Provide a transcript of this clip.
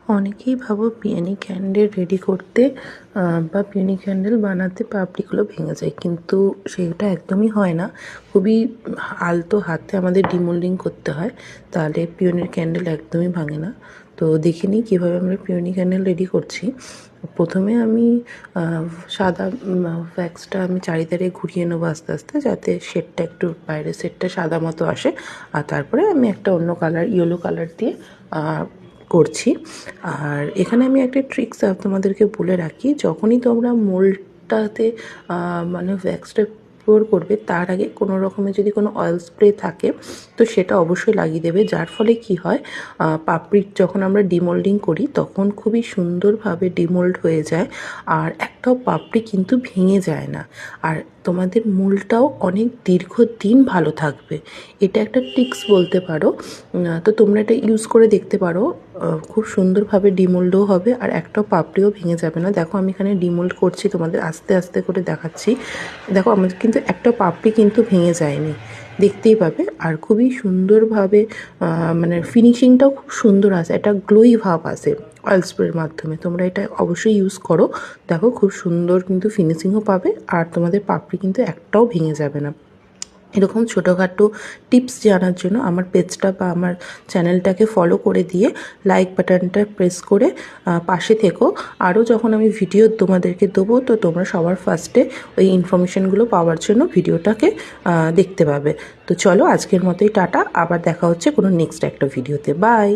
অনেকেই ভাবো peony candle ready করতে বা পিওনি ক্যান্ডেল বানাতে পাপড়িগুলো ভেঙে যায়, কিন্তু সেটা একদমই হয় না। খুবই আলতো হাতে আমাদের ডিমোল্ডিং করতে হয়, তাহলে পিওনির ক্যান্ডেল একদমই ভাঙে না। তো দেখে নিই কীভাবে আমরা পিওনি ক্যান্ডেল রেডি করছি। প্রথমে আমি সাদা ভ্যাক্সটা আমি চারিধারে ঘুরিয়ে নেবো আস্তে আস্তে, যাতে শেডটা একটু বাইরের শেডটা সাদা মতো আসে। আর তারপরে আমি একটা অন্য কালার, ইয়েলো কালার দিয়ে করছি। আর এখানে আমি একটা ট্রিক্স তোমাদেরকে বলে রাখি, যখনই তোমরা মোল্ডটাতে মানে ভ্যাক্সটা পোর করবে, তার আগে কোনো রকমের যদি কোনো অয়েল স্প্রে থাকে তো সেটা অবশ্যই লাগিয়ে দেবে। যার ফলে কি হয়, পাপড়ির যখন আমরা ডিমোল্ডিং করি তখন খুবই সুন্দরভাবে ডিমোল্ড হয়ে যায়, আর একটাও পাপড়ি কিন্তু ভেঙে যায় না। আর তোমাদের মূলটাও অনেক দীর্ঘদিন ভালো থাকবে। এটা একটা টিপস বলতে পারো। তো তোমরা এটা ইউজ করে দেখতে পারো। খুব সুন্দরভাবে ডিমোল্ডও হবে আর একটাও পাপড়িও ভেঙে যাবে না। দেখো আমি এখানে ডিমোল্ড করছি, তোমাদের আস্তে আস্তে করে দেখাচ্ছি। দেখো আমার কিন্তু একটা পাপড়ি কিন্তু ভেঙে যায়নি, দেখতেই পাবে। আর খুবই সুন্দরভাবে মানে ফিনিশিংটাও খুব সুন্দর আসে, একটা গ্লোই ভাব আসে অয়েল স্প্রের মাধ্যমে। তোমরা এটা অবশ্যই ইউজ করো। দেখো খুব সুন্দর কিন্তু ফিনিশিংও পাবে, আর তোমাদের পাপড়ি কিন্তু একটাও ভেঙে যাবে না। এরকম ছোটোখাটো টিপস জানার জন্য আমার পেজটা বা আমার চ্যানেলটাকে ফলো করে দিয়ে লাইক বাটনটা প্রেস করে পাশে থেকো। আরও যখন আমি ভিডিও তোমাদেরকে দেবো, তো তোমরা সবার ফার্স্টে ওই ইনফরমেশানগুলো পাওয়ার জন্য ভিডিওটাকে দেখতে পাবে। তো চলো আজকের মতোই টাটা, আবার দেখা হচ্ছে কোনো নেক্সট একটা ভিডিওতে। বাই।